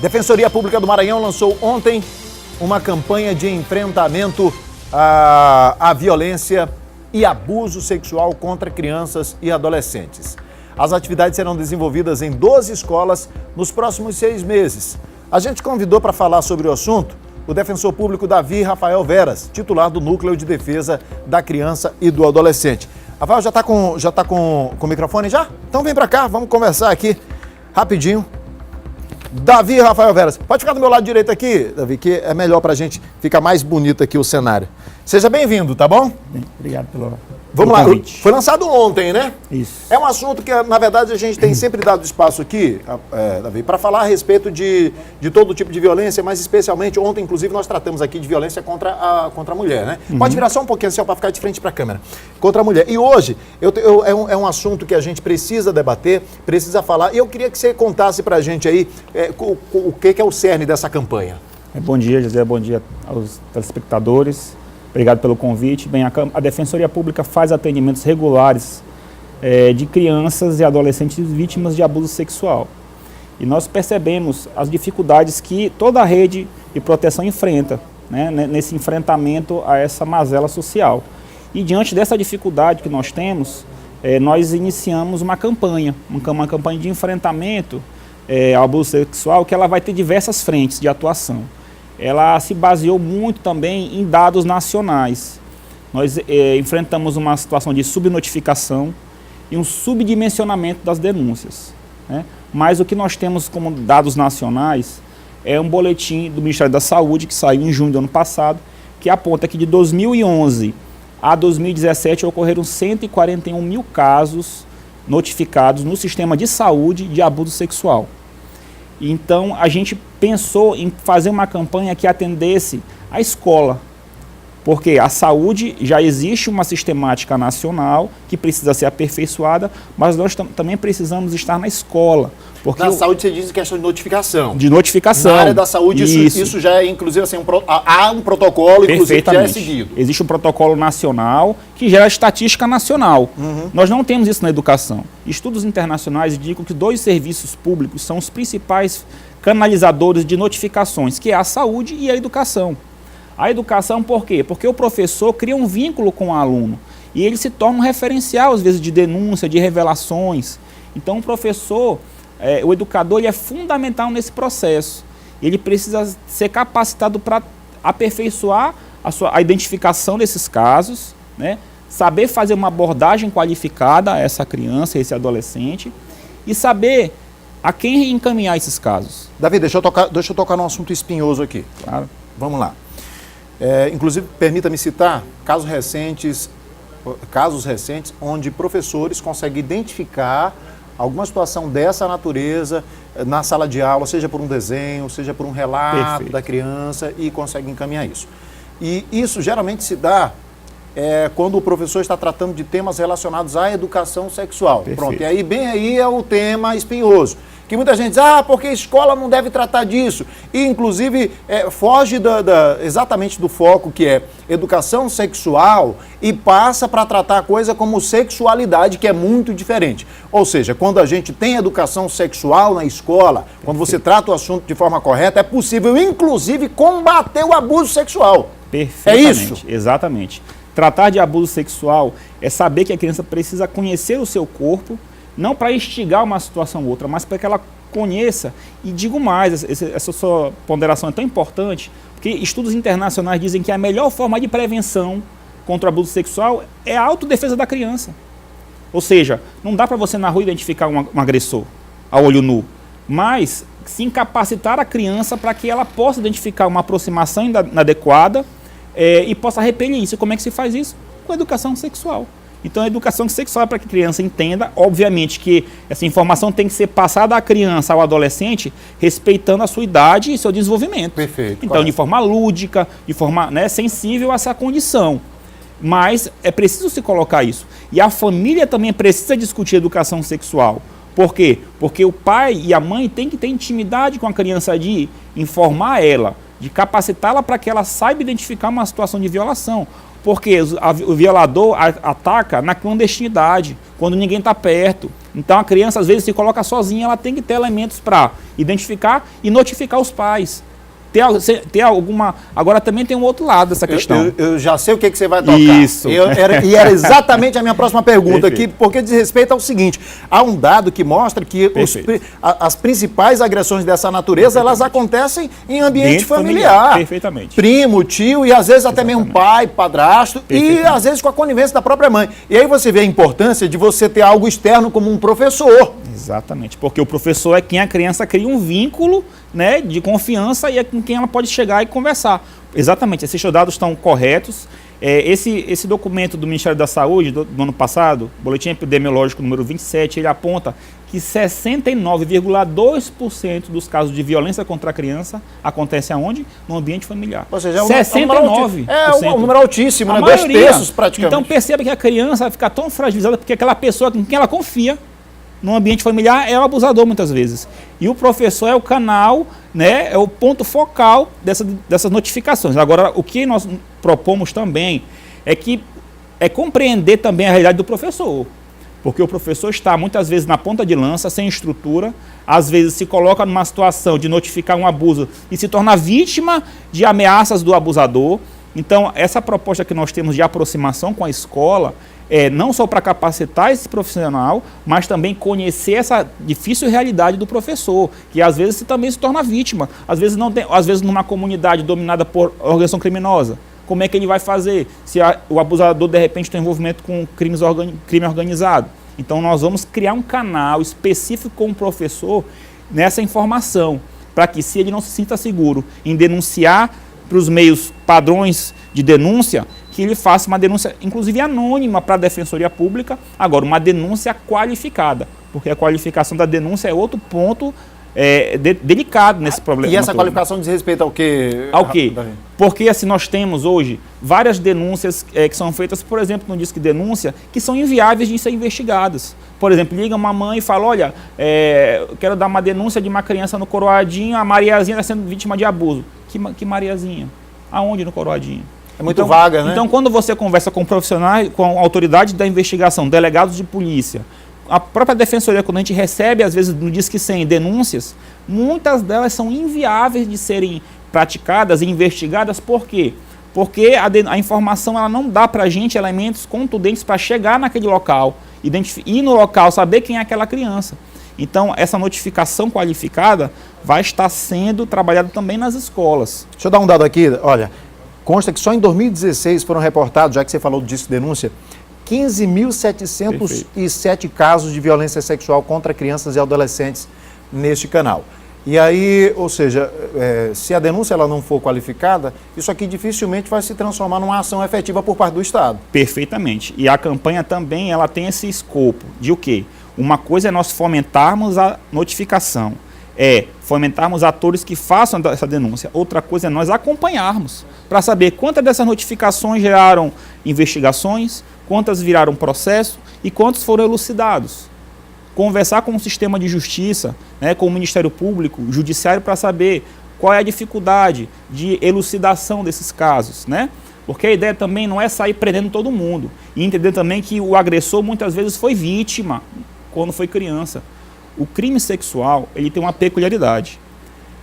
Defensoria Pública do Maranhão lançou ontem uma campanha de enfrentamento à violência e abuso sexual contra crianças e adolescentes. As atividades serão desenvolvidas em 12 escolas nos próximos 6 meses. A gente convidou para falar sobre o assunto o defensor público Davi Rafael Veras, titular do Núcleo de Defesa da Criança e do Adolescente. Rafael, já está com o microfone já? Então vem para cá, vamos conversar aqui rapidinho. Davi Rafael Veras, pode ficar do meu lado direito aqui, Davi, que é melhor para a gente ficar mais bonito aqui o cenário. Seja bem-vindo, tá bom? Bem, obrigado pelo convite. Foi lançado ontem, né? Isso. É um assunto que, na verdade, a gente tem sempre dado espaço aqui, Davi, para falar a respeito de todo tipo de violência, mas especialmente ontem, inclusive, nós tratamos aqui de violência contra a mulher, né? Pode virar só um pouquinho assim, para ficar de frente para a câmera. Contra a mulher. E hoje, é um assunto que a gente precisa debater, precisa falar, e eu queria que você contasse para a gente aí o que é o cerne dessa campanha. Bom dia, José, bom dia aos telespectadores. Obrigado pelo convite. Bem, a Defensoria Pública faz atendimentos regulares de crianças e adolescentes vítimas de abuso sexual. E nós percebemos as dificuldades que toda a rede de proteção enfrenta, né, nesse enfrentamento a essa mazela social. E diante dessa dificuldade que nós temos, nós iniciamos uma campanha de enfrentamento ao abuso sexual, que ela vai ter diversas frentes de atuação. Ela se baseou muito também em dados nacionais. Nós enfrentamos uma situação de subnotificação e um subdimensionamento das denúncias, né? Mas o que nós temos como dados nacionais é um boletim do Ministério da Saúde, que saiu em junho do ano passado, que aponta que de 2011 a 2017 ocorreram 141 mil casos notificados no sistema de saúde de abuso sexual. Então, a gente pensou em fazer uma campanha que atendesse a escola, porque a saúde já existe uma sistemática nacional que precisa ser aperfeiçoada, mas nós também precisamos estar na escola. Porque na saúde você diz questão de notificação. De notificação. Na área da saúde isso já é, inclusive, assim, há um protocolo, inclusive, que já é seguido. Existe um protocolo nacional que gera estatística nacional. Nós não temos isso na educação. Estudos internacionais indicam que 2 serviços públicos são os principais canalizadores de notificações, que é a saúde e a educação. A educação por quê? Porque o professor cria um vínculo com o aluno e ele se torna um referencial, às vezes, de denúncia, de revelações. Então, o professor, o educador, ele é fundamental nesse processo. Ele precisa ser capacitado para aperfeiçoar a identificação desses casos, né? Saber fazer uma abordagem qualificada a essa criança, a esse adolescente, e saber a quem encaminhar esses casos. Davi, deixa eu tocar num assunto espinhoso aqui. Claro. Vamos lá. Inclusive, permita-me citar casos recentes onde professores conseguem identificar alguma situação dessa natureza na sala de aula, seja por um desenho, seja por um relato da criança, e conseguem encaminhar isso. E isso geralmente se dá quando o professor está tratando de temas relacionados à educação sexual. Pronto, e aí bem aí é o tema espinhoso. Que muita gente diz, porque a escola não deve tratar disso. E, inclusive, foge exatamente do foco que é educação sexual e passa para tratar a coisa como sexualidade, que é muito diferente. Ou seja, quando a gente tem educação sexual na escola, quando você trata o assunto de forma correta, é possível, inclusive, combater o abuso sexual. Perfeitamente. É isso? Exatamente. Tratar de abuso sexual é saber que a criança precisa conhecer o seu corpo, não para instigar uma situação ou outra, mas para que ela conheça. E digo mais, essa sua ponderação é tão importante, porque estudos internacionais dizem que a melhor forma de prevenção contra o abuso sexual é a autodefesa da criança. Ou seja, não dá para você na rua identificar um agressor a olho nu, mas sim capacitar a criança para que ela possa identificar uma aproximação inadequada e possa repelir isso. Como é que se faz isso? Com a educação sexual. Então, a educação sexual é para que a criança entenda, obviamente que essa informação tem que ser passada à criança, ao adolescente, respeitando a sua idade e seu desenvolvimento. Perfeito. Então, correto. De forma lúdica, de forma sensível a essa condição. Mas é preciso se colocar isso. E a família também precisa discutir educação sexual. Por quê? Porque o pai e a mãe têm que ter intimidade com a criança, de informar ela, de capacitá-la para que ela saiba identificar uma situação de violação. Porque o violador ataca na clandestinidade, quando ninguém está perto. Então a criança às vezes se coloca sozinha, ela tem que ter elementos para identificar e notificar os pais. Ter alguma... Agora também tem um outro lado dessa questão. Eu já sei o que você vai tocar. Isso. E era exatamente a minha próxima pergunta aqui, porque diz respeito ao seguinte, há um dado que mostra que as principais agressões dessa natureza, elas acontecem em ambiente familiar. Perfeitamente. Primo, tio e às vezes até mesmo pai, padrasto e às vezes com a conivência da própria mãe. E aí você vê a importância de você ter algo externo como um professor. Exatamente, porque o professor é quem a criança cria um vínculo, né, de confiança e é com quem ela pode chegar e conversar. Exatamente, esses dados estão corretos. Esse documento do Ministério da Saúde do ano passado, Boletim Epidemiológico número 27, ele aponta que 69,2% dos casos de violência contra a criança acontecem aonde? No ambiente familiar. Ou seja, 69%. É um número altíssimo, né? Maioria. 2/3 praticamente. Então perceba que a criança vai ficar tão fragilizada porque aquela pessoa com quem ela confia no ambiente familiar é o abusador muitas vezes. E o professor é o canal, né, é o ponto focal dessas notificações. Agora, o que nós propomos também é compreender também a realidade do professor. Porque o professor está muitas vezes na ponta de lança, sem estrutura, às vezes se coloca numa situação de notificar um abuso e se torna vítima de ameaças do abusador. Então, essa proposta que nós temos de aproximação com a escola não só para capacitar esse profissional, mas também conhecer essa difícil realidade do professor, que às vezes também se torna vítima, às vezes numa comunidade dominada por organização criminosa. Como é que ele vai fazer se o abusador de repente tem envolvimento com crime organizado? Então nós vamos criar um canal específico com o professor nessa informação, para que se ele não se sinta seguro em denunciar para os meios padrões de denúncia, que ele faça uma denúncia, inclusive anônima, para a Defensoria Pública, agora uma denúncia qualificada, porque a qualificação da denúncia é outro ponto delicado nesse problema. E essa qualificação diz respeito ao quê? Ao quê? Porque assim, nós temos hoje várias denúncias que são feitas, por exemplo, no Disque Denúncia, que são inviáveis de ser investigadas. Por exemplo, liga uma mãe e fala, olha, eu quero dar uma denúncia de uma criança no Coroadinho, a Mariazinha está sendo vítima de abuso. Que Mariazinha? Aonde no Coroadinho? É muito vaga, né? Então, quando você conversa com profissionais, com autoridades da investigação, delegados de polícia, a própria Defensoria, quando a gente recebe, às vezes, no Disque 100 denúncias, muitas delas são inviáveis de serem praticadas e investigadas. Por quê? Porque a informação ela não dá para a gente elementos contundentes para chegar naquele local, ir no local, saber quem é aquela criança. Então, essa notificação qualificada vai estar sendo trabalhada também nas escolas. Deixa eu dar um dado aqui, olha, consta que só em 2016 foram reportados, já que você falou do Disque Denúncia, 15.707 casos de violência sexual contra crianças e adolescentes neste canal. E aí, ou seja, se a denúncia ela não for qualificada, isso aqui dificilmente vai se transformar numa ação efetiva por parte do Estado. Perfeitamente. E a campanha também ela tem esse escopo de o quê? Uma coisa é nós fomentarmos a notificação, fomentarmos atores que façam essa denúncia. Outra coisa é nós acompanharmos, para saber quantas dessas notificações geraram investigações, quantas viraram processo e quantos foram elucidados. Conversar com o sistema de justiça, né, com o Ministério Público, o Judiciário, para saber qual é a dificuldade de elucidação desses casos, né? Porque a ideia também não é sair prendendo todo mundo. E entender também que o agressor muitas vezes foi vítima quando foi criança. O crime sexual, ele tem uma peculiaridade.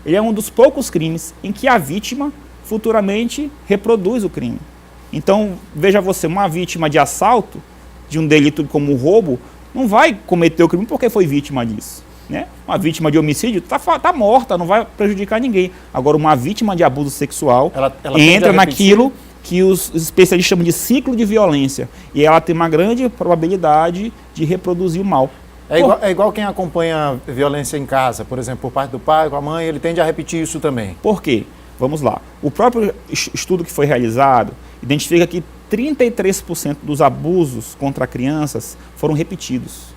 Ele é um dos poucos crimes em que a vítima futuramente reproduz o crime. Então, veja você, uma vítima de assalto, de um delito como o roubo, não vai cometer o crime porque foi vítima disso. Né? Uma vítima de homicídio está morta, não vai prejudicar ninguém. Agora, uma vítima de abuso sexual ela entra naquilo que os especialistas chamam de ciclo de violência. E ela tem uma grande probabilidade de reproduzir o mal. É igual quem acompanha violência em casa, por exemplo, por parte do pai, com a mãe, ele tende a repetir isso também. Por quê? Vamos lá. O próprio estudo que foi realizado identifica que 33% dos abusos contra crianças foram repetidos.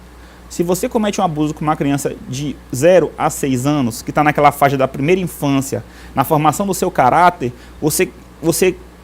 Se você comete um abuso com uma criança de 0 a 6 anos, que está naquela faixa da primeira infância, na formação do seu caráter, você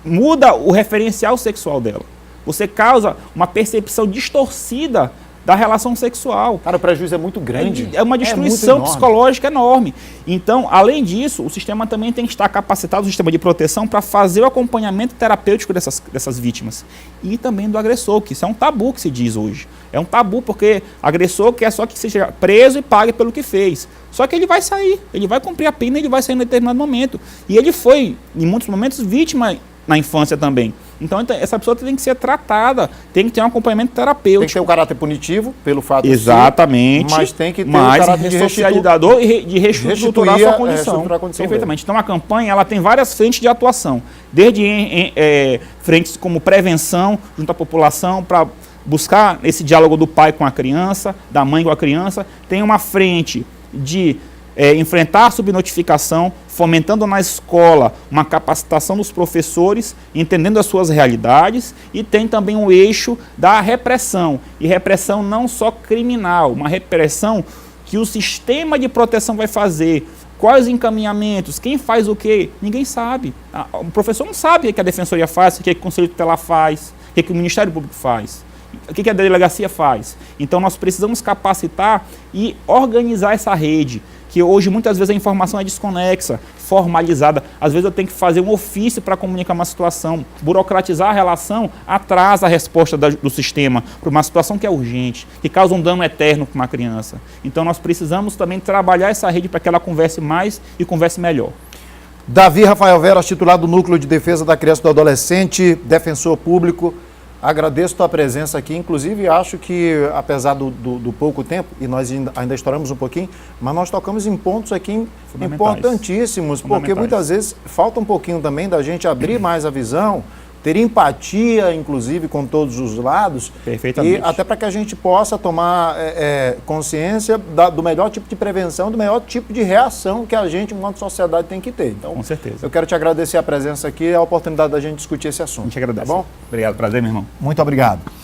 muda o referencial sexual dela. Você causa uma percepção distorcida da relação sexual. Cara, o prejuízo é muito grande. É uma destruição psicológica enorme. Então, além disso, o sistema também tem que estar capacitado, o sistema de proteção, para fazer o acompanhamento terapêutico dessas vítimas. E também do agressor, que isso é um tabu que se diz hoje. É um tabu porque agressor quer só que seja preso e pague pelo que fez. Só que ele vai sair, ele vai cumprir a pena e ele vai sair em determinado momento. E ele foi, em muitos momentos, vítima na infância também. Então, essa pessoa tem que ser tratada, tem que ter um acompanhamento terapêutico. Tem que ter o caráter punitivo, pelo fato exatamente, de ser, mas tem que ter o caráter de ressocializador e de reestruturar a sua condição. Perfeitamente. Então, a campanha ela tem várias frentes de atuação, desde frentes como prevenção junto à população, para buscar esse diálogo do pai com a criança, da mãe com a criança. Tem uma frente de enfrentar a subnotificação, fomentando na escola uma capacitação dos professores, entendendo as suas realidades, e tem também o eixo da repressão, e repressão não só criminal, uma repressão que o sistema de proteção vai fazer. Quais encaminhamentos, quem faz o quê? Ninguém sabe. O professor não sabe o que a Defensoria faz, o que o Conselho Tutelar faz, o que o Ministério Público faz, o que a delegacia faz. Então nós precisamos capacitar e organizar essa rede, que hoje muitas vezes a informação é desconexa, formalizada. Às vezes eu tenho que fazer um ofício para comunicar uma situação. Burocratizar a relação atrasa a resposta do sistema para uma situação que é urgente, que causa um dano eterno para uma criança. Então nós precisamos também trabalhar essa rede para que ela converse mais e converse melhor. Davi Rafael Veras, titular do Núcleo de Defesa da Criança e do Adolescente, defensor público, agradeço a tua presença aqui, inclusive acho que, apesar do pouco tempo, e nós ainda estouramos um pouquinho, mas nós tocamos em pontos aqui importantíssimos, porque muitas vezes falta um pouquinho também da gente abrir mais a visão, ter empatia, inclusive, com todos os lados, perfeitamente, e até para que a gente possa tomar consciência do melhor tipo de prevenção, do melhor tipo de reação que a gente, enquanto sociedade, tem que ter. Então, com certeza. Eu quero te agradecer a presença aqui e a oportunidade da gente discutir esse assunto. A gente agradece. Tá bom? Obrigado, prazer, meu irmão. Muito obrigado.